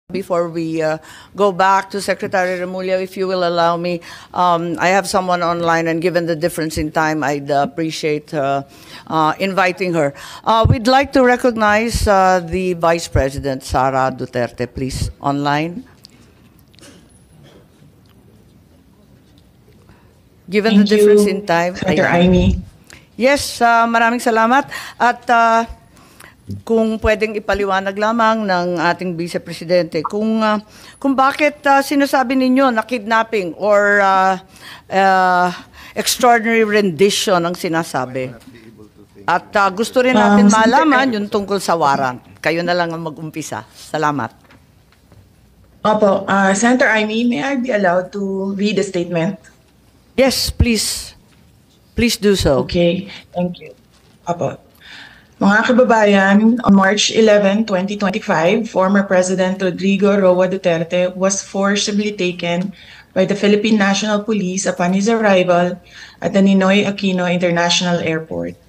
Before we go back to Secretary Remulla, if you will allow me, I have someone online, and given the difference in time, I'd appreciate inviting her. We'd like to recognize the Vice President, Sara Duterte, please, online. Given Thank the difference you, in time. Senator Amy. Yes, maraming salamat. At kung pwedeng ipaliwanag lamang ng ating Vice Presidente kung bakit sinasabi ninyo na kidnapping or extraordinary rendition ang sinasabi. At gusto rin natin malaman yung tungkol sa warrant. Kayo na lang ang mag-umpisa. Salamat. Opo, Senator Amy, may I be allowed to read the statement? Yes, please. Please do so. Okay, thank you. Opo. Mga kababayan, on March 11, 2025, former President Rodrigo Roa Duterte was forcibly taken by the Philippine National Police upon his arrival at the Ninoy Aquino International Airport.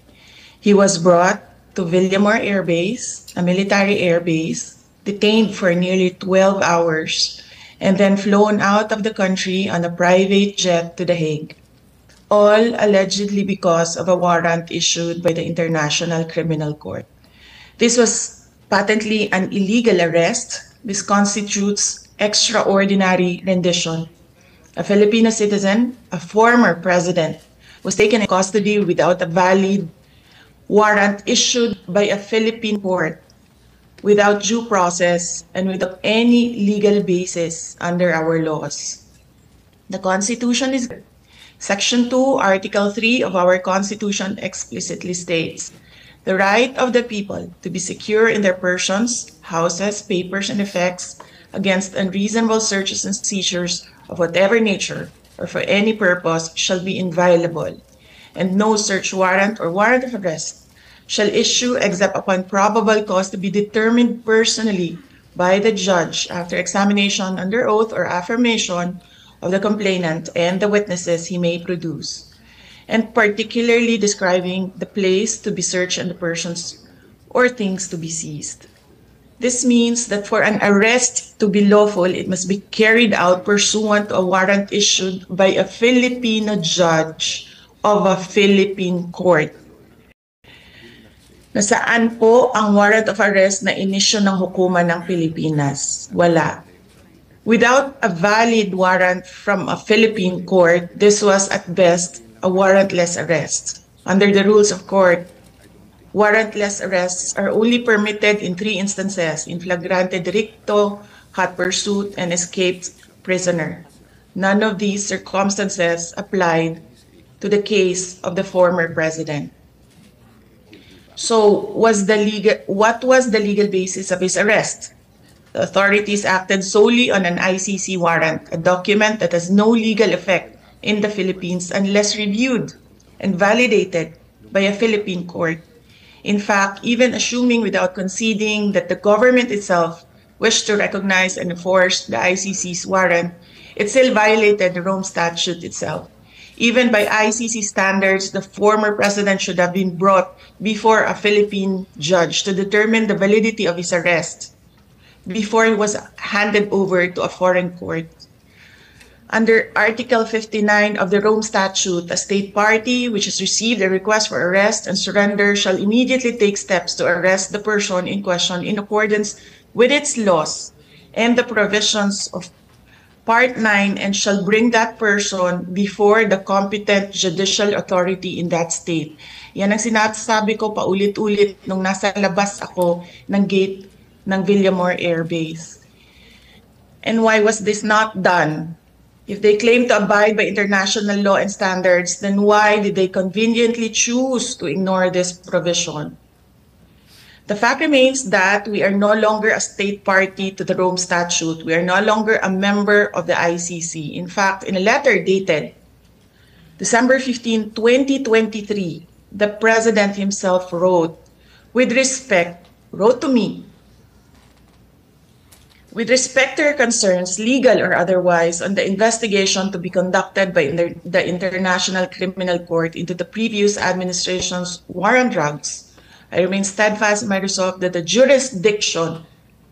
He was brought to Villamor Air Base, a military air base, detained for nearly 12 hours, and then flown out of the country on a private jet to The Hague, all allegedly because of a warrant issued by the International Criminal Court. This was patently an illegal arrest. This constitutes extraordinary rendition. A Filipino citizen, a former president, was taken in custody without a valid warrant issued by a Philippine court, without due process, and without any legal basis under our laws. The Constitution is Section 2, Article 3 of our Constitution explicitly states, the right of the people to be secure in their persons, houses, papers, and effects against unreasonable searches and seizures of whatever nature or for any purpose shall be inviolable, and no search warrant or warrant of arrest shall issue except upon probable cause to be determined personally by the judge after examination under oath or affirmation of the complainant and the witnesses he may produce, and particularly describing the place to be searched and the persons or things to be seized. This means that for an arrest to be lawful, it must be carried out pursuant to a warrant issued by a Filipino judge of a Philippine court. Nasaan po ang warrant of arrest na inisyu ng hukuman ng Pilipinas? Wala. Without a valid warrant from a Philippine court, this was at best a warrantless arrest. Under the rules of court, warrantless arrests are only permitted in 3 instances: in flagrante delicto, hot pursuit, and escaped prisoner. None of these circumstances applied to the case of the former president. So, what was the legal basis of his arrest? The authorities acted solely on an ICC warrant, a document that has no legal effect in the Philippines unless reviewed and validated by a Philippine court. In fact, even assuming without conceding that the government itself wished to recognize and enforce the ICC's warrant, it still violated the Rome Statute itself. Even by ICC standards, the former president should have been brought before a Philippine judge to determine the validity of his arrest before he was handed over to a foreign court. Under Article 59 of the Rome Statute, a state party which has received a request for arrest and surrender shall immediately take steps to arrest the person in question in accordance with its laws and the provisions of Part 9, and shall bring that person before the competent judicial authority in that state. Yan ang sinasabi ko paulit-ulit nung nasa labas ako ng gate ng Villamor Air Base. And why was this not done? If they claim to abide by international law and standards, then why did they conveniently choose to ignore this provision? The fact remains that we are no longer a state party to the Rome Statute. We are no longer a member of the ICC. In fact, in a letter dated December 15, 2023, the President himself wrote to me, with respect to your concerns, legal or otherwise, on the investigation to be conducted by the International Criminal Court into the previous administration's war on drugs, I remain steadfast in my resolve that the jurisdiction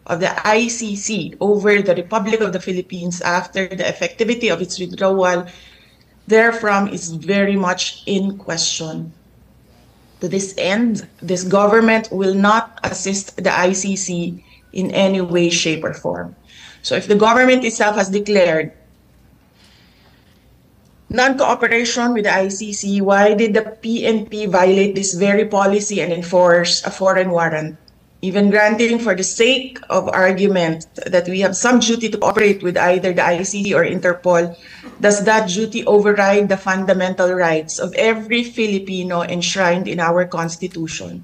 of the ICC over the Republic of the Philippines after the effectivity of its withdrawal therefrom is very much in question. To this end, this government will not assist the ICC in any way, shape, or form. So if the government itself has declared non-cooperation with the ICC, why did the PNP violate this very policy and enforce a foreign warrant? Even granting for the sake of argument that we have some duty to cooperate with either the ICC or Interpol, does that duty override the fundamental rights of every Filipino enshrined in our Constitution?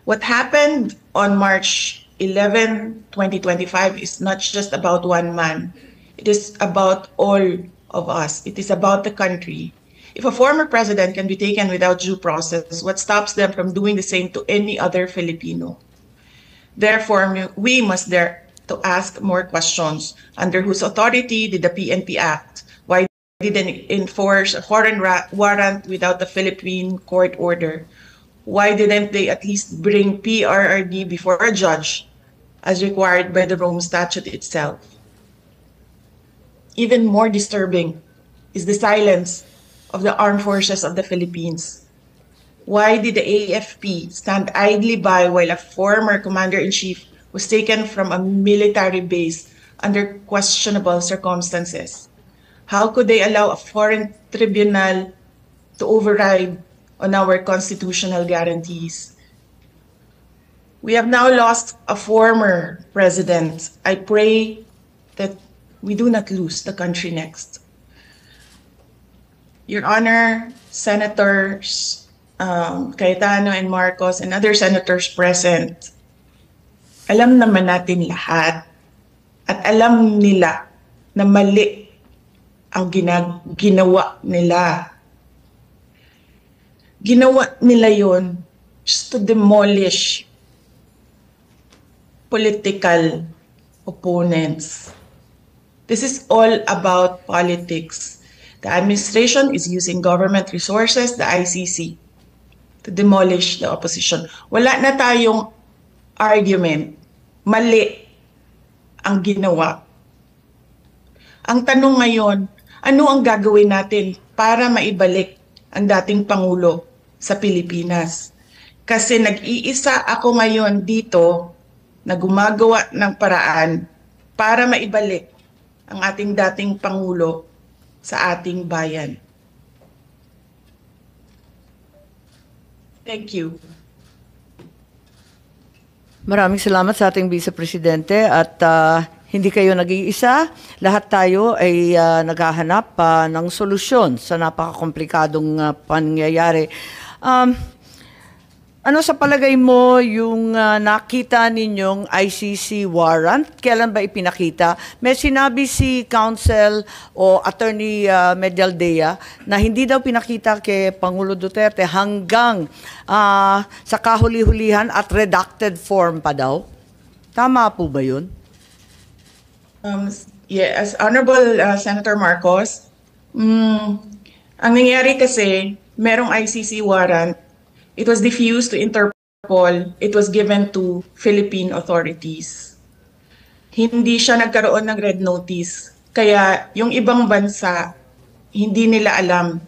What happened on March 11, 2025 is not just about one man. It is about all of us. It is about the country. If a former president can be taken without due process, what stops them from doing the same to any other Filipino? Therefore, we must dare to ask more questions. Under whose authority did the PNP act? Why did they enforce a foreign warrant without a Philippine court order? Why didn't they at least bring PRRD before a judge as required by the Rome Statute itself? Even more disturbing is the silence of the armed forces of the Philippines. Why did the AFP stand idly by while a former commander-in-chief was taken from a military base under questionable circumstances? How could they allow a foreign tribunal to override on our constitutional guarantees? We have now lost a former president. I pray that we do not lose the country next. Your Honor, Senators Cayetano and Marcos and other senators present, alam naman natin lahat at alam nila na mali ang ginawa nila. Ginawa nila yon just to demolish political opponents. This is all about politics. The administration is using government resources, the ICC, to demolish the opposition. Wala na tayong argument. Mali ang ginawa. Ang tanong ngayon, ano ang gagawin natin para maibalik ang dating Pangulo sa Pilipinas? Kasi nag-iisa ako ngayon dito na gumagawa ng paraan para maibalik ang ating dating Pangulo sa ating bayan. Thank you. Maraming salamat sa ating Vice Presidente at hindi kayo nag-iisa. Lahat tayo ay naghahanap ng solusyon sa napakakomplikadong pangyayari. Ano sa palagay mo yung nakita ninyong ICC warrant? Kailan ba ipinakita? May sinabi si Counsel o Attorney Medialdea na hindi daw pinakita kay Pangulo Duterte hanggang sa kahuli-hulihan at redacted form pa daw. Tama po ba yun? Yes, Honorable Senator Marcos, ang nangyari kasi, merong ICC warrant. It was diffused to Interpol. It was given to Philippine authorities. Hindi siya nagkaroon ng red notice. Kaya yung ibang bansa, hindi nila alam.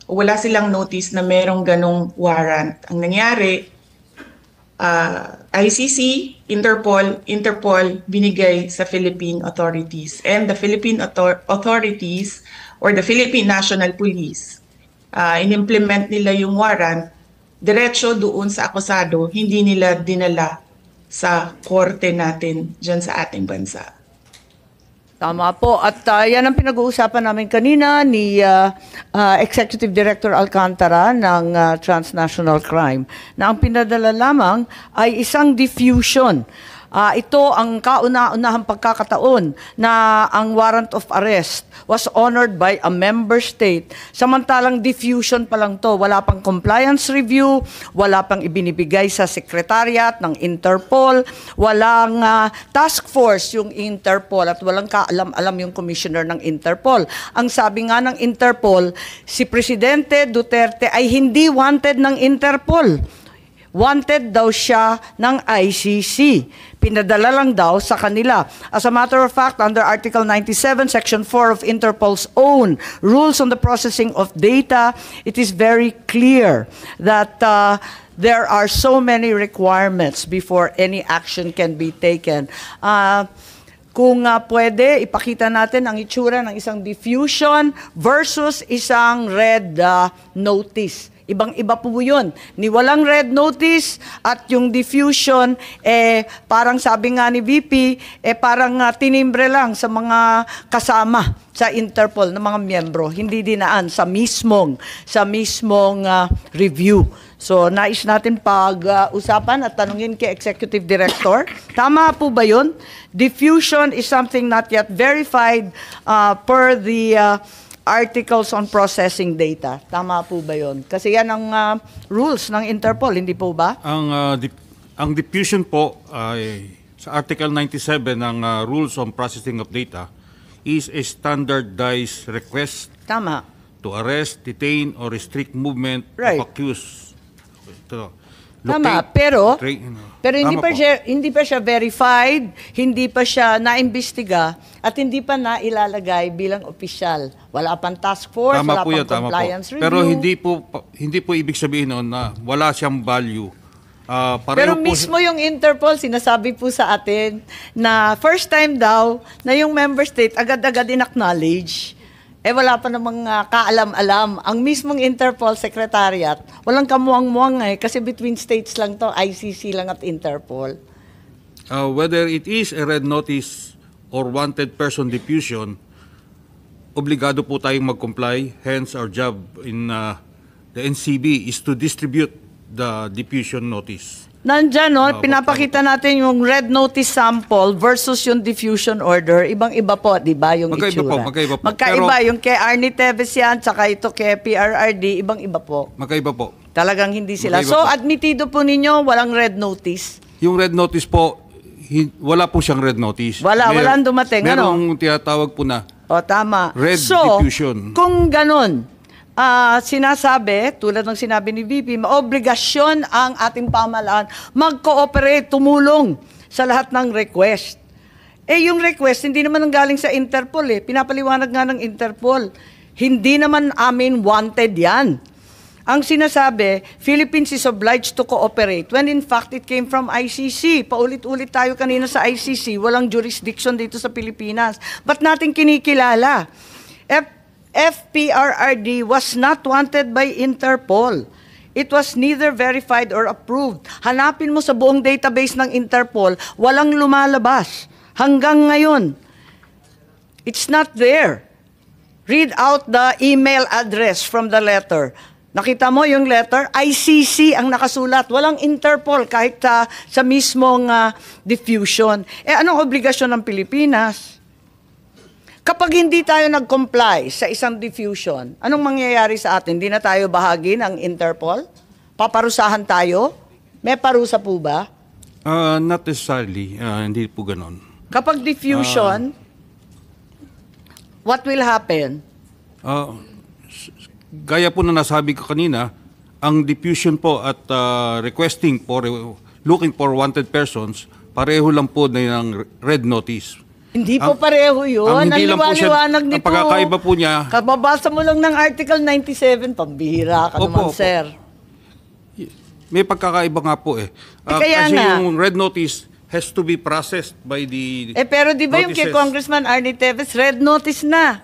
Wala silang notice na merong ganong warrant. Ang nangyari, ICC, Interpol binigay sa Philippine authorities. And the Philippine authorities or the Philippine National Police, in-implement nila yung warrant diretso doon sa akusado, hindi nila dinala sa korte natin dyan sa ating bansa. Tama po. At yan ang pinag-uusapan namin kanina ni Executive Director Alcantara ng Transnational Crime na ang pinadala lamang ay isang diffusion. Ito ang kauna-unahang pagkakataon na ang warrant of arrest was honored by a member state. Samantalang diffusion pa lang to, wala pang compliance review, wala pang ibinibigay sa secretariat ng Interpol, walang task force yung Interpol at walang kaalam-alam yung commissioner ng Interpol. Ang sabi nga ng Interpol, si Presidente Duterte ay hindi wanted ng Interpol. Wanted daw siya ng ICC. Pinadala lang daw sa kanila. As a matter of fact, under Article 97, Section 4 of Interpol's own rules on the processing of data, it is very clear that there are so many requirements before any action can be taken. Kung pwede, ipakita natin ang itsura ng isang diffusion versus isang red notice. Ibang-iba po yun. Ni walang red notice at yung diffusion, parang sabi nga ni VP, parang tinimbre lang sa mga kasama sa Interpol ng mga miyembro. Hindi dinaan sa mismong review. So, nais natin pag-usapan at tanungin kay Executive Director. Tama po ba yun? Diffusion is something not yet verified per the articles on processing data. Tama po ba yun? Kasi yan ang rules ng Interpol, hindi po ba? Ang diffusion po ay sa Article 97 ng Rules on Processing of Data is a standardized request Tama. to arrest, detain, or restrict movement Right. of accused. Tama, pero Tama po. hindi pa siya verified, hindi pa siya naimbestiga at hindi pa nailalagay bilang opisyal. Wala pang task force, wala pang compliance review. Pero hindi po ibig sabihin noon na wala siyang value. Pero mismo yung Interpol, sinasabi po sa atin na first time daw na yung member state agad-agad in-acknowledge. Wala pa namang kaalam-alam. Ang mismong Interpol Secretariat, walang kamuang-muang kasi between states lang to, ICC lang at Interpol. Whether it is a red notice or wanted person diffusion, obligado po tayong mag-comply. Hence, our job in the NCB is to distribute the diffusion notice. Nandyan, pinapakita natin yung red notice sample versus yung diffusion order. Ibang-iba po, di ba, yung itsura? Magkaiba po. Magkaiba, Pero, yung kay Arnie Teves yan, tsaka ito kay PRRD, ibang-iba po. Magkaiba po. Talagang hindi sila. Magkaiba So, po. admitido po ninyo, walang red notice? Yung red notice po, wala po siyang red notice. Walang dumating. Merong tinatawag po na O, tama. red so, diffusion. Kung ganun, sinasabi, tulad ng sinabi ni VP, maobligasyon ang ating pamahalaan mag-cooperate, tumulong sa lahat ng request. Yung request, hindi naman ang galing sa Interpol Pinapaliwanag nga ng Interpol. Hindi naman amin wanted yan. Ang sinasabi, Philippines is obliged to cooperate when in fact it came from ICC. Paulit-ulit tayo kanina sa ICC, walang jurisdiction dito sa Pilipinas. Ba't natin kinikilala? FPRRD was not wanted by Interpol. It was neither verified or approved. Hanapin mo sa buong database ng Interpol, walang lumalabas. Hanggang ngayon, it's not there. Read out the email address from the letter. Nakita mo yung letter? ICC ang nakasulat. Walang Interpol kahit sa mismong diffusion. Anong obligasyon ng Pilipinas? Kapag hindi tayo nag-comply sa isang diffusion, anong mangyayari sa atin? Hindi na tayo bahagi ng Interpol? Paparusahan tayo? May parusa po ba? Not necessarily. Hindi po ganon. Kapag diffusion, what will happen? Gaya po na nasabi ko kanina, ang diffusion po at requesting for looking for wanted persons, pareho lang po na yung red notice. Hindi po pareho yun. Ang hindi lang po siya, liwanag nito. ang pagkakaiba po niya, Kababasa mo lang ng Article 97, pambihira ka naman, Opo. sir. may pagkakaiba nga po Kaya kasi nga. yung red notice has to be processed by the Pero di ba yung kay notices. Congressman Arnie Teves, red notice na.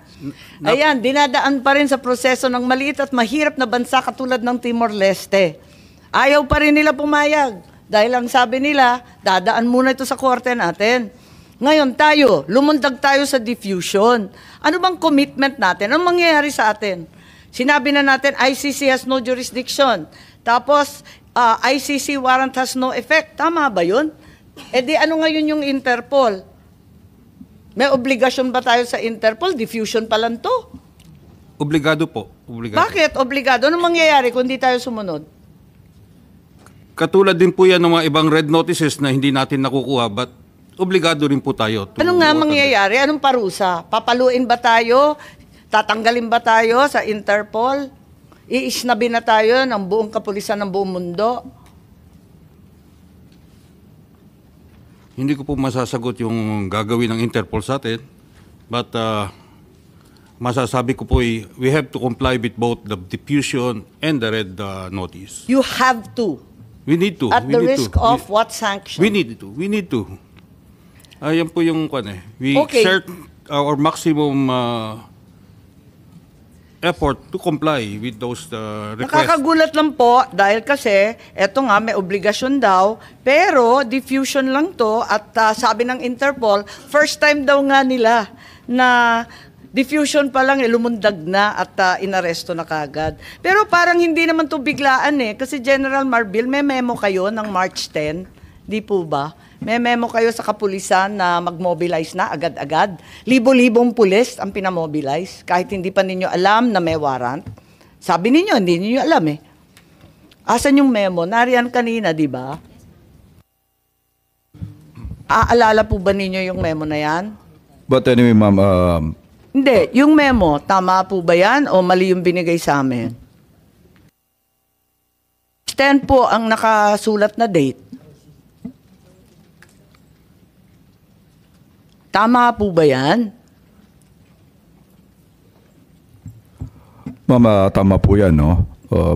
Ayan, dinadaan pa rin sa proseso ng maliit at mahirap na bansa katulad ng Timor-Leste. Ayaw pa rin nila pumayag. Dahil ang sabi nila, dadaan muna ito sa korte natin. Ngayon tayo, lumundag tayo sa diffusion. Ano bang commitment natin? Anong mangyayari sa atin? Sinabi na natin, ICC has no jurisdiction. Tapos, ICC warrant has no effect. Tama ba yun? Di ano ngayon yung Interpol? May obligasyon ba tayo sa Interpol? Diffusion pa lang to. Obligado po. Obligado. Bakit? Obligado. Anong mangyayari kung di tayo sumunod? Katulad din po yan ng mga ibang red notices na hindi natin nakukuha, but obligado rin po tayo. to Ano nga work on mangyayari? Anong parusa? Papaluin ba tayo? Tatanggalin ba tayo sa Interpol? Iisnabi na tayo ng buong kapulisan ng buong mundo? hindi ko po masasagot yung gagawin ng Interpol sa atin. But masasabi ko po we have to comply with both the diffusion and the red notice. You have to. We need to. At we the need risk to. of what sanction? We need to. We need to. Ayan po yung We Okay. exert our maximum effort to comply with those requests. Nakakagulat lang po dahil kasi eto nga may obligasyon daw pero diffusion lang to at sabi ng Interpol first time daw nga nila na diffusion pa lang lumundag na at inaresto na kagad. Pero parang hindi naman to biglaan kasi General Marbil may memo kayo ng March 10, di po ba? May memo kayo sa kapulisan na mag-mobilize na agad-agad. Libo-libong pulis ang pinamobilize kahit hindi pa ninyo alam na may warrant. Sabi ninyo, hindi ninyo alam Asan yung memo? Nariyan kanina, di ba? Aalala po ba ninyo yung memo na yan? But anyway, ma'am, Hindi. Yung memo, tama po ba yan o mali yung binigay sa amin? 10 po ang nakasulat na date. Tama po ba yan? ma'am, tama po yan, no?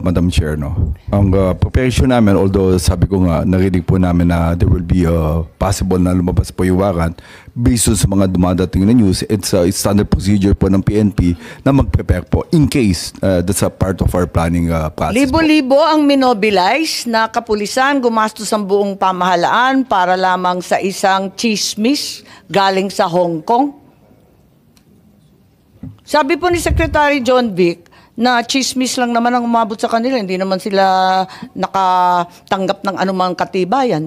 Madam Chair, no? Ang preparation namin, although sabi ko nga, narinig po namin na there will be possible na lumabas po yung warrant based on sa mga dumadating na news, it's a standard procedure po ng PNP na mag-prepare po in case that's a part of our planning process. Libo-libo ang minobilize na kapulisan, gumastos ang buong pamahalaan para lamang sa isang chismis galing sa Hong Kong. Sabi po ni Secretary John Vic na chismis lang naman ang umabot sa kanila. Hindi naman sila nakatanggap ng anumang katibayan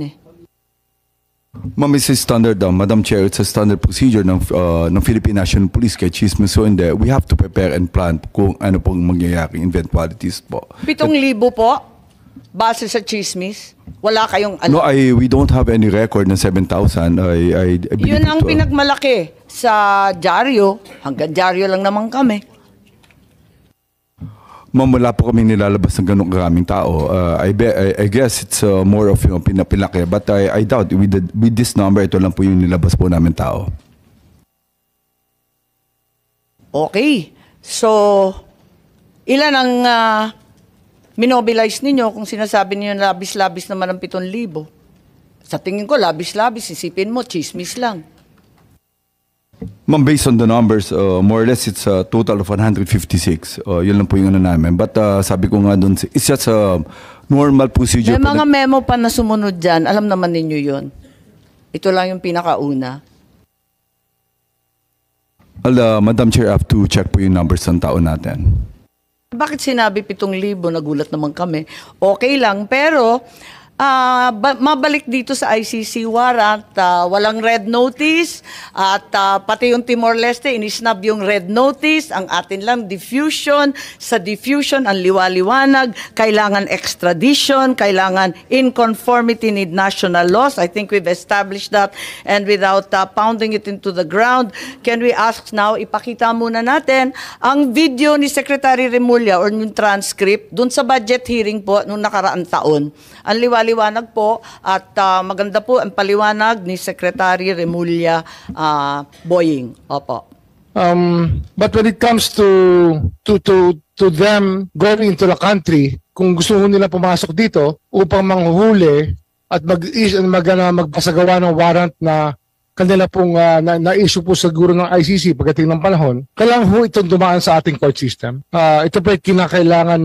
Ma'am, it's a standard, Madam Chair, it's a standard procedure ng Philippine National Police kay chismis. So in there, we have to prepare and plan kung ano pong mangyayaring eventualities po. 7,000 po, base sa chismis. Wala kayong alam. No, we don't have any record ng 7,000. I believe Yun ang ito. pinagmalaki sa dyaryo. Hanggang dyaryo lang naman kami. Ma'am, wala po kami nilalabas ng ganong karaming tao. I guess it's more of pinapilaki. But I doubt with this number, ito lang po yung nilabas po namin tao. Okay. So, ilan ang minobilize ninyo kung sinasabi niyo labis-labis naman ang 7,000? Sa tingin ko, labis-labis. Isipin mo, chismis lang. Ma'am, based on the numbers, more or less it's a total of 156. Yun lang po yung ano namin. But sabi ko nga doon, it's just a normal procedure. May mga memo pa na sumunod dyan. Alam naman ninyo yun. Ito lang yung pinakauna. Madam Chair, I have to check po yung numbers ng tao natin. Bakit sinabi 7,000? Nagulat naman kami. Okay lang, pero mabalik dito sa ICC warrant, walang red notice at pati yung Timor-Leste, inisnab yung red notice, ang atin lang diffusion. Sa diffusion, ang liwaliwanag, kailangan extradition, kailangan in conformity with national laws. I think we've established that and without pounding it into the ground, can we ask now, ipakita muna natin ang video ni Secretary Remulla or yung transcript dun sa budget hearing po nung nakaraang taon. Ang liwaliwanag po at maganda po ang paliwanag ni Secretary Remulla Boying. Opo. But when it comes to them going into the country, kung gusto nila pumasok dito upang manghuhuli at magpasagawa ng warrant na kanila pong na-issue po siguro ng ICC pagdating ng panahon, kailangan po itong dumaan sa ating court system. Ito po ay kinakailangan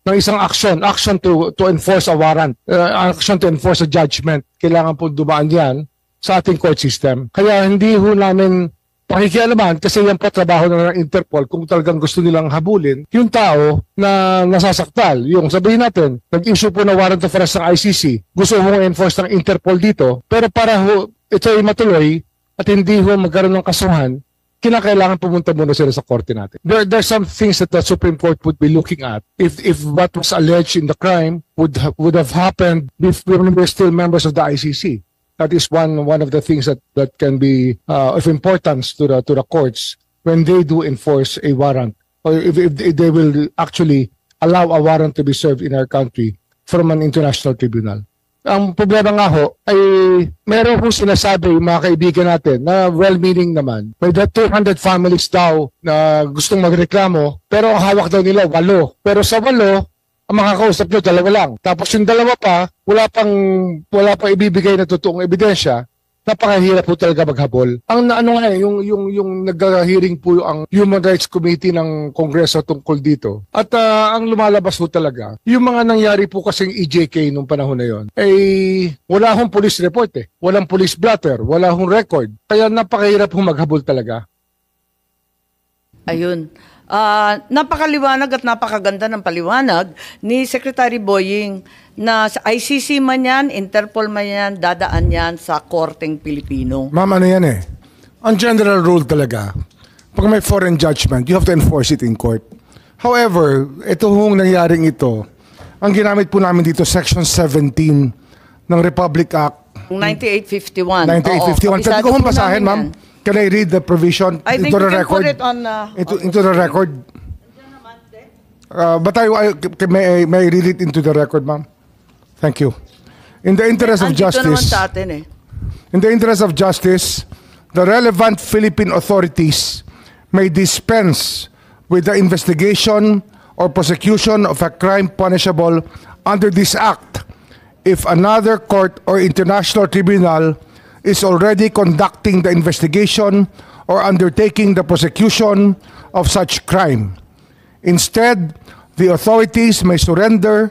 ng isang action to enforce a warrant, action to enforce a judgment. Kailangan po dumaan yan sa ating court system. Kaya hindi ho namin pakikialaman kasi yan po trabaho ng Interpol kung talagang gusto nilang habulin yung tao na nasasaktal. Yung sabihin natin, nag-issue po na warrant of arrest ng ICC, gusto mo enforce ng Interpol dito, pero para ho ito ay matuloy at hindi ho magkaroon ng kasuhan, kinakailangan pumunta muna sila sa korte natin. There are some things that the Supreme Court would be looking at if what was alleged in the crime would have happened if we were still members of the ICC. That is one of the things that can be of importance to the courts when they do enforce a warrant, or if they will actually allow a warrant to be served in our country from an international tribunal. Ang problema nga ho ay meron kong sinasabi yung mga kaibigan natin na well-meaning naman. May 200 families daw na gustong magreklamo pero ang hawak daw nila 8. Pero sa 8, ang makakausap nyo 2 lang. Tapos yung 2 pa, wala pang ibibigay na totoong ebidensya. Napakahirap po talaga maghabol. Ang ano nga yung nag-hearing po ang Human Rights Committee ng Kongreso tungkol dito. At ang lumalabas po talaga, yung mga nangyari po kasing EJK nung panahon na yon, wala hong police report eh. Walang police blotter, wala hong record. Kaya napakahirap po maghabol talaga. Ayun. Napakaliwanag at napakaganda ng paliwanag ni Secretary Boying na sa ICC man yan, Interpol man yan, dadaan yan sa Korteng Pilipino. Ma'am, ano yan eh? Ang general rule talaga, pag may foreign judgment, you have to enforce it in court. However, ito hong nangyaring ito, ang ginamit po namin dito, Section 17 ng Republic Act 9851. 9851. Sabi ko kung basahin, ma'am. Can I read the provision I think into the you can record? put it on... into the record. But may I read it into the record, ma'am? Thank you. In the interest of Andito naman justice, sa atin eh. in the interest of justice, the relevant Philippine authorities may dispense with the investigation or prosecution of a crime punishable under this act if another court or international tribunal is already conducting the investigation or undertaking the prosecution of such crime. Instead, the authorities may surrender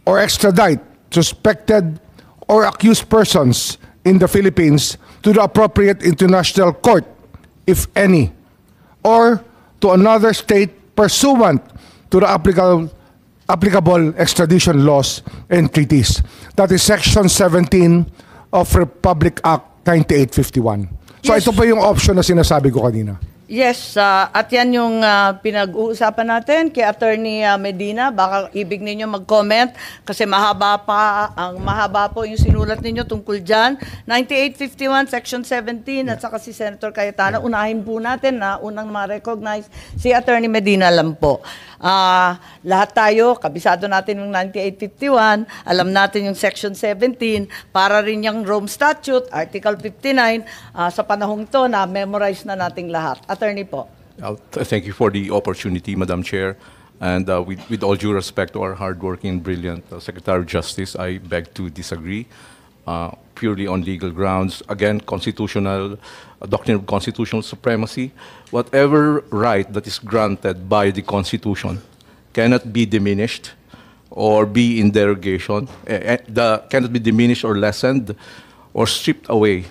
or extradite suspected or accused persons in the Philippines to the appropriate international court, if any, or to another state pursuant to the applicable extradition laws and treaties. That is Section 17 of Republic Act 9851. So Yes. ito pa yung option na sinasabi ko kanina. Yes, at yan yung pinag-uusapan natin kay Attorney Medina. Baka ibig ninyo mag-comment kasi mahaba po yung sinulat ninyo tungkol dyan. 9851, Section 17, at saka si Senator Cayetano. Unahin po natin na unang ma-recognize si Attorney Medina lang po. Lahat tayo, kabisado natin yung 9851, alam natin yung Section 17, para rin yung Rome Statute, Article 59, sa panahong to na memorize na nating lahat. Attorney po. Thank you for the opportunity, Madam Chair. And with all due respect to our hardworking, brilliant Secretary of Justice, I beg to disagree purely on legal grounds. Again, constitutional, doctrine of constitutional supremacy. Whatever right that is granted by the Constitution cannot be diminished or be in derogation, cannot be diminished or lessened or stripped away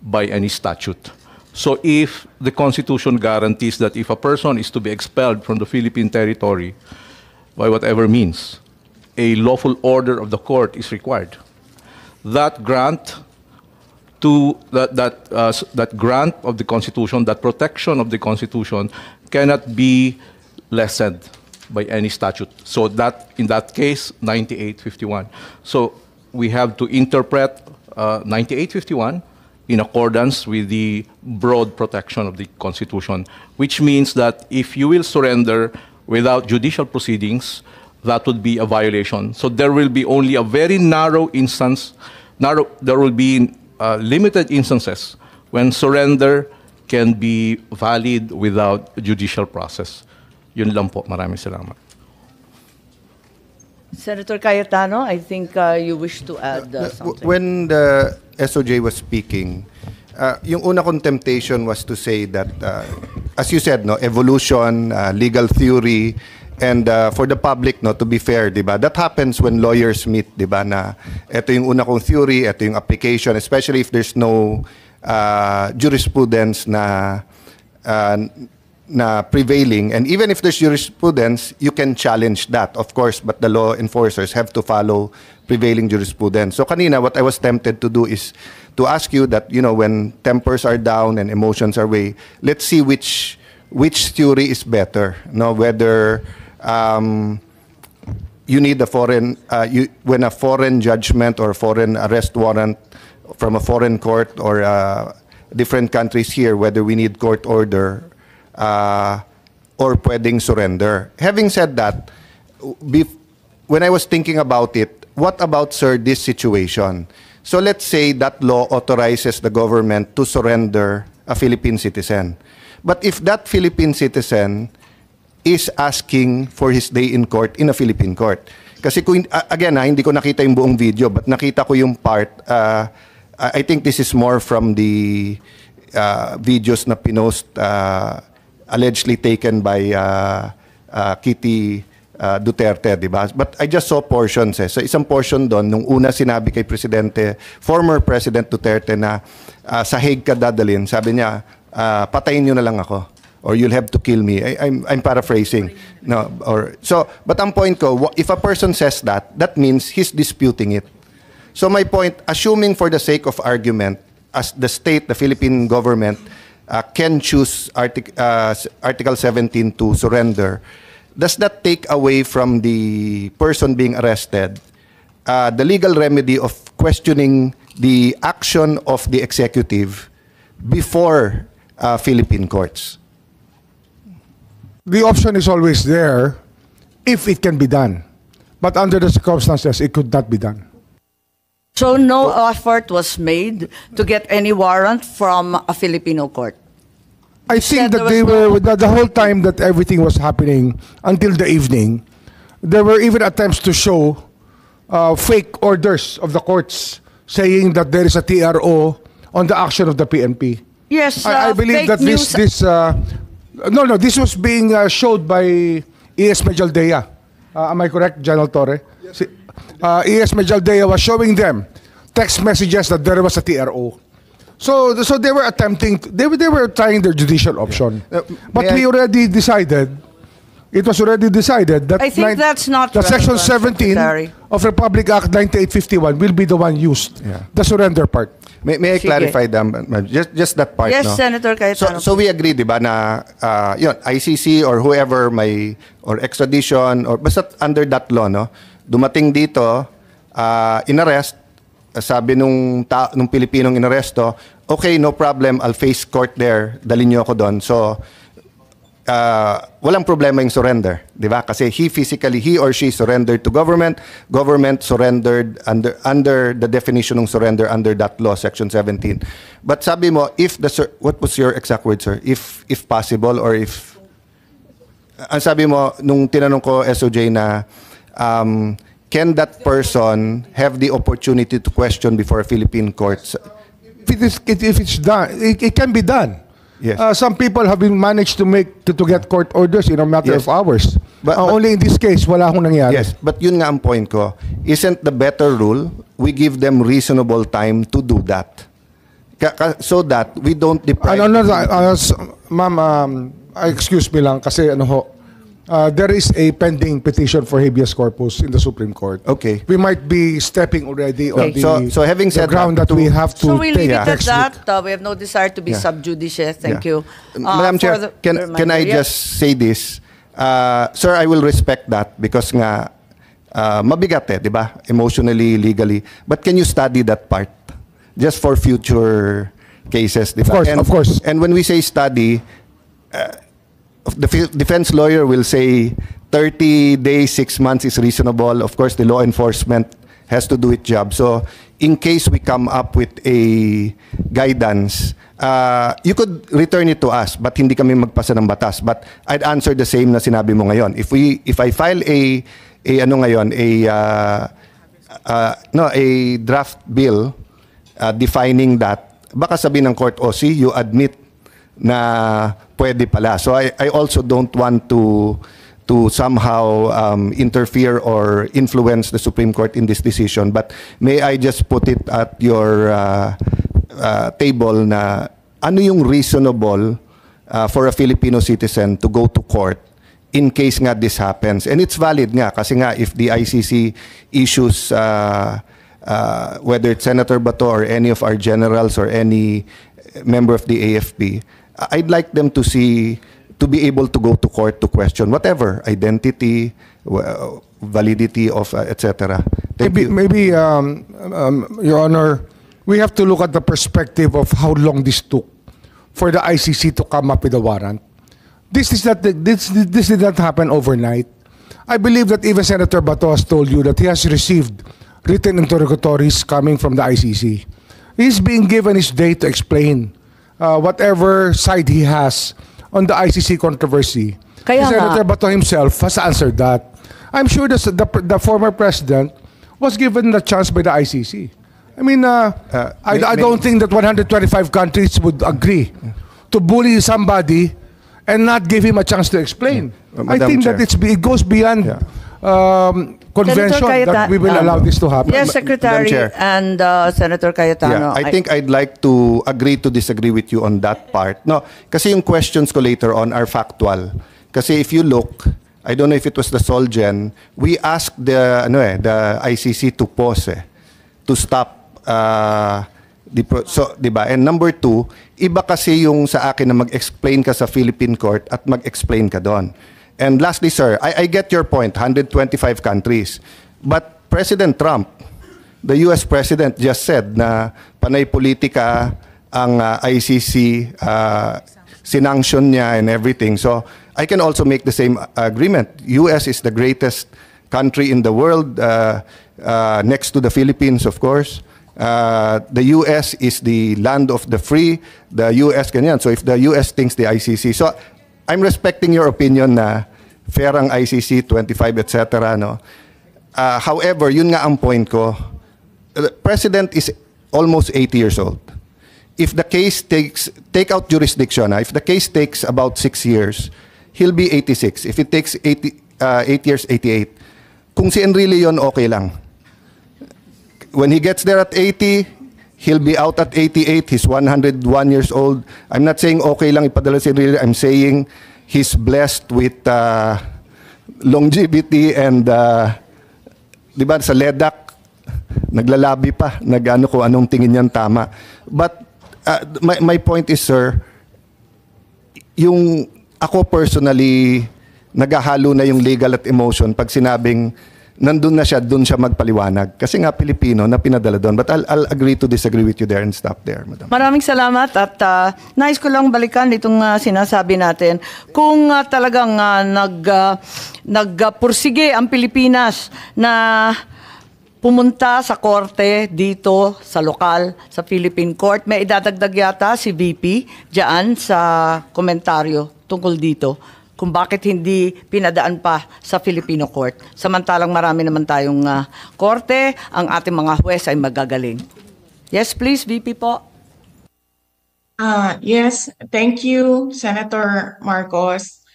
by any statute. So if the Constitution guarantees that if a person is to be expelled from the Philippine territory by whatever means, a lawful order of the court is required, that grant that grant of the Constitution, that protection of the Constitution cannot be lessened by any statute. So that, in that case, 9851. So we have to interpret 9851 in accordance with the broad protection of the Constitution, which means that if you will surrender without judicial proceedings, that would be a violation. So there will be only a very narrow instance, there will be limited instances when surrender can be valid without judicial process. Yun lang po. Maraming salamat. Senator Cayetano, I think you wish to add something. When the SOJ was speaking, yung una kong temptation was to say that, as you said, no, evolution, legal theory, and for the public, no, to be fair, diba, that happens when lawyers meet, diba, na ito yung una kong theory, ito yung application, especially if there's no jurisprudence na prevailing, and even if there's jurisprudence, you can challenge that, of course, but the law enforcers have to follow prevailing jurisprudence. So kanina, what I was tempted to do is to ask you that, you know, when tempers are down and emotions are way, let's see which theory is better, no? Whether you need a foreign, when a foreign judgment or foreign arrest warrant from a foreign court or different countries here, whether we need court order, or pwedeng surrender. Having said that, when I was thinking about it, what about, sir, this situation? So let's say that law authorizes the government to surrender a Philippine citizen. But if that Philippine citizen is asking for his day in court in a Philippine court. Kasi kung, again, hindi ko nakita yung buong video, but nakita ko yung part. I think this is more from the videos na pinost allegedly taken by Kitty Duterte, di ba? But I just saw portions. So isang portion doon, nung una sinabi kay former President Duterte na sa Hague ka dadalhin, sabi niya, patayin niyo na lang ako. Or you'll have to kill me. I'm paraphrasing. No, but ang point ko, if a person says that, that means he's disputing it. So my point, assuming for the sake of argument, as the state, the Philippine government, can choose Article 17 to surrender, does that take away from the person being arrested the legal remedy of questioning the action of the executive before Philippine courts? The option is always there if it can be done. But under the circumstances, it could not be done. So no effort was made to get any warrant from a Filipino court? I said think that there they was were, the whole time that everything was happening until the evening, there were even attempts to show fake orders of the courts saying that there is a TRO on the action of the PNP. Yes, I believe fake that news. this was being showed by E.S. Mejaldea. Am I correct, General Torre? Yes. E.S. Mejaldea was showing them text messages that there was a TRO. So they were attempting, they were trying their judicial option. But may we already decided, it was already decided that I think that's not the Section relevant, 17 Secretary. of Republic Act 9851 will be the one used, the surrender part. May I Sige. clarify ma'am? Just that part, Yes, no? Senator Cayetano. So we agree, di ba, na yun, ICC or whoever may, or extradition, or basta under that law, no? Dumating dito, inarrest, sabi nung Pilipinong inaresto, okay, no problem, I'll face court there, dalhin niyo ako doon. So, walang problema yung surrender, di ba? Kasi he or she surrendered to government surrendered under the definition ng surrender under that law, Section 17. But sabi mo, what was your exact word, sir? If possible, or if, ang sabi mo, nung tinanong ko SOJ na, can that person have the opportunity to question before a Philippine court? If it's done, it can be done. Yes. Some people have been managed to get court orders in a matter Yes. of hours. But Only in this case, wala akong nangyari. Yes, but yun nga ang point ko. Isn't the better rule, we give them reasonable time to do that? So that we don't deprive... Ma'am, excuse me lang kasi there is a pending petition for habeas corpus in the Supreme Court. Okay. We might be stepping already on So having the said ground that we have to So we leave take it at next week. that. We have no desire to be sub judice. Thank you. Madam For Chair, the can reminder, I yes. just say this? Sir, I will respect that because nga mabigat di ba? Emotionally, legally. But can you study that part? Just for future cases, di ba? Of course. And when we say study, the defense lawyer will say 30 days, 6 months is reasonable. Of course, the law enforcement has to do its job. So, in case we come up with a guidance, you could return it to us, but hindi kami magpasa ng batas. But I'd answer the same na sinabi mo ngayon. If I file a draft bill defining that, baka sabihin ng court, see, you admit na pwede pala. So I also don't want to somehow interfere or influence the Supreme Court in this decision. But may I just put it at your table na ano yung reasonable for a Filipino citizen to go to court in case nga this happens. And it's valid nga kasi nga if the ICC issues whether it's Senator Bato or any of our generals or any member of the AFP, I'd like them to be able to go to court to question whatever identity, validity of etc. Maybe, Your Honor, we have to look at the perspective of how long this took for the ICC to come up with a warrant. This did not happen overnight. I believe that even Senator Bato has told you that he has received written interrogatories coming from the ICC. He's being given his day to explain whatever side he has on the ICC controversy. Kaya nga. Senator Bato himself has answered that. I'm sure the former president was given the chance by the ICC. I mean, I don't think that 125 countries would agree to bully somebody and not give him a chance to explain. I Madam think Chair. that it goes beyond convention Senator that we will allow this to happen. Yes, Secretary Chair. and Senator Cayetano. I think I'd like to agree to disagree with you on that part. No, kasi yung questions ko later on are factual. Kasi if you look, I don't know if it was the Solgen, we asked the ICC to pause, to stop so, di ba? And number two, iba kasi yung sa akin na mag-explain ka sa Philippine court at mag-explain ka doon. And lastly, sir, I get your point, 125 countries. But President Trump, the US President just said na panay politika ang ICC, sinanction niya and everything. So I can also make the same agreement. US is the greatest country in the world, next to the Philippines, of course. The US is the land of the free. The US ganyan. So if the US thinks the ICC, so I'm respecting your opinion na fair ang ICC, 25, etc. No? However, yun nga ang point ko. The President is almost 80 years old. If the case take out jurisdiction, if the case takes about 6 years, he'll be 86. If it takes 8 years, 88. Kung si Enrile yun, okay lang. When he gets there at 80, he'll be out at 88. He's 101 years old. I'm not saying okay lang ipadala si Enrile. I'm saying he's blessed with longevity and, di ba, sa LEDAC, naglalabi pa, nag-ano ko anong tingin niyan tama. But my point is, sir, yung ako personally, naghahalo na yung legal at emotion pag sinabing nandun na siya, dun siya magpaliwanag. Kasi nga Pilipino na pinadala doon. But I'll agree to disagree with you there and stop there, Madam. Maraming salamat at nais ko lang balikan itong sinasabi natin. Kung talagang nagpursige ang Pilipinas na pumunta sa korte dito sa lokal, sa Philippine Court, may idadagdag yata si VP diyan sa komentaryo tungkol dito kung bakit hindi pinadaan pa sa Filipino Court. Samantalang marami naman tayong korte, ang ating mga huwes ay magagaling. Yes, please, VP po. Yes, thank you, Senator Marcos.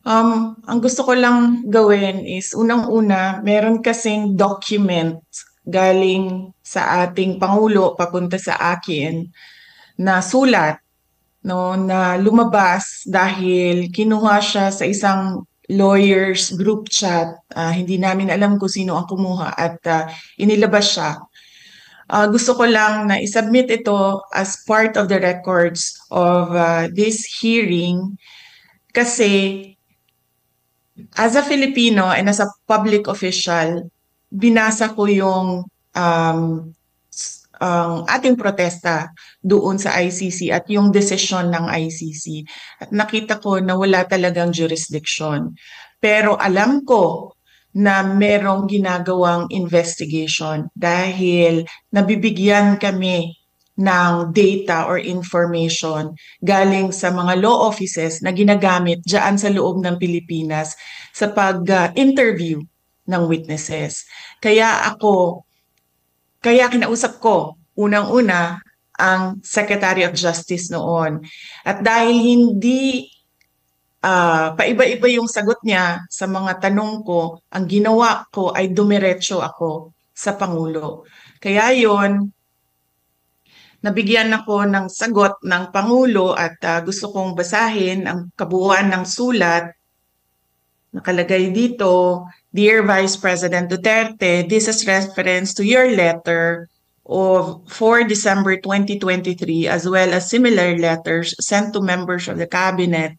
Ang gusto ko lang gawin is, unang-una, meron kasing document galing sa ating Pangulo papunta sa akin na sulat, no, na lumabas dahil kinuha siya sa isang lawyers group chat. Hindi namin alam kung sino ang kumuha at inilabas siya. Gusto ko lang na isubmit ito as part of the records of this hearing kasi as a Filipino and as a public official, binasa ko yung ating protesta doon sa ICC at yung desisyon ng ICC. At nakita ko na wala talagang jurisdiction. Pero alam ko na merong ginagawang investigation dahil nabibigyan kami ng data or information galing sa mga law offices na ginagamit dyan sa loob ng Pilipinas sa pag-interview ng witnesses. Kaya kinausap ko unang-una ang Secretary of Justice noon. At dahil hindi paiba-iba yung sagot niya sa mga tanong ko, ang ginawa ko ay dumiretso ako sa Pangulo. Kaya yon, nabigyan ako ng sagot ng Pangulo at gusto kong basahin ang kabuuan ng sulat. Nakalagay dito, Dear Vice President Duterte, this is reference to your letter of 4 December 2023 as well as similar letters sent to members of the Cabinet,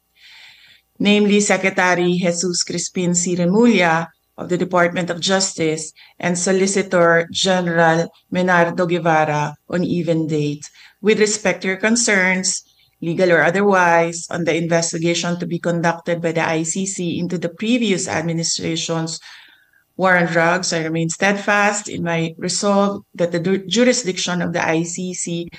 namely Secretary Jesus Crispin C. Remulla of the Department of Justice and Solicitor General Menardo Guevara on even date. With respect to your concerns, legal or otherwise, on the investigation to be conducted by the ICC into the previous administration's war on drugs, I remain steadfast in my resolve that the jurisdiction of the ICC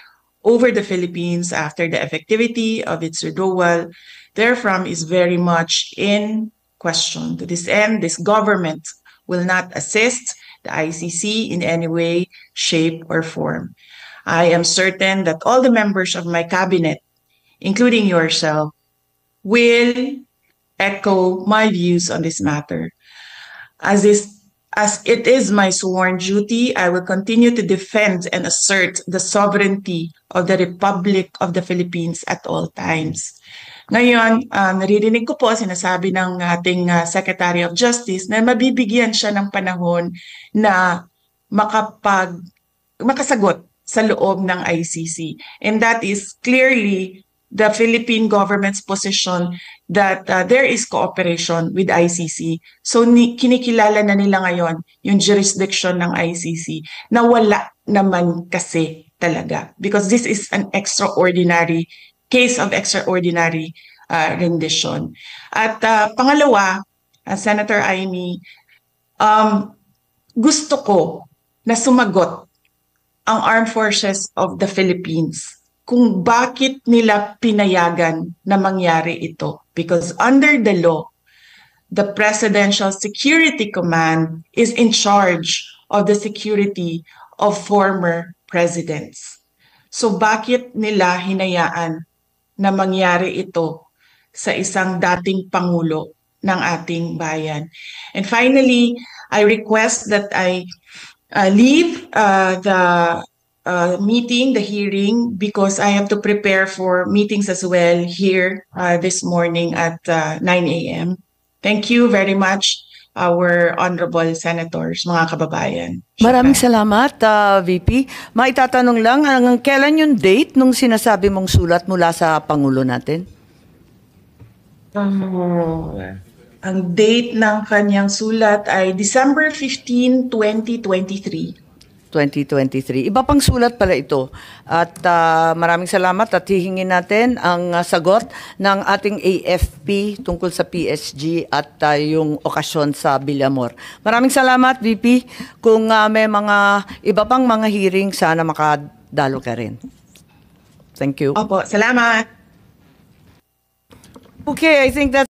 over the Philippines after the effectivity of its withdrawal therefrom is very much in question. To this end, this government will not assist the ICC in any way, shape, or form. I am certain that all the members of my cabinet, including yourself, will echo my views on this matter. As it is my sworn duty, I will continue to defend and assert the sovereignty of the Republic of the Philippines at all times. Ngayon, naririnig ko po sinasabi ng ating Secretary of Justice na mabibigyan siya ng panahon na makasagot sa loob ng ICC. And that is clearly the Philippine government's position that there is cooperation with ICC. So kinikilala na nila ngayon yung jurisdiction ng ICC na wala naman kasi talaga. Because this is an extraordinary case of extraordinary rendition. At pangalawa, Senator Amy, gusto ko na sumagot ang Armed Forces of the Philippines kung bakit nila pinayagan na mangyari ito. Because under the law, the Presidential Security Command is in charge of the security of former presidents. So bakit nila hinayaan na mangyari ito sa isang dating pangulo ng ating bayan? And finally, I request that I leave the meeting, the hearing, because I have to prepare for meetings as well here this morning at 9 a.m. Thank you very much, our honorable senators, mga kababayan. Maraming salamat, VP. Maitatanong lang, kailan yung date nung sinasabi mong sulat mula sa Pangulo natin? Ang date ng kanyang sulat ay December 15, 2023. 2023. Iba pang sulat pala ito. At maraming salamat at hihingin natin ang sagot ng ating AFP tungkol sa PSG at yung okasyon sa Villamor. Maraming salamat, VP. Kung may mga iba pang mga hearing, sana makadalo ka rin. Thank you. Opo, salamat. Okay, I think that's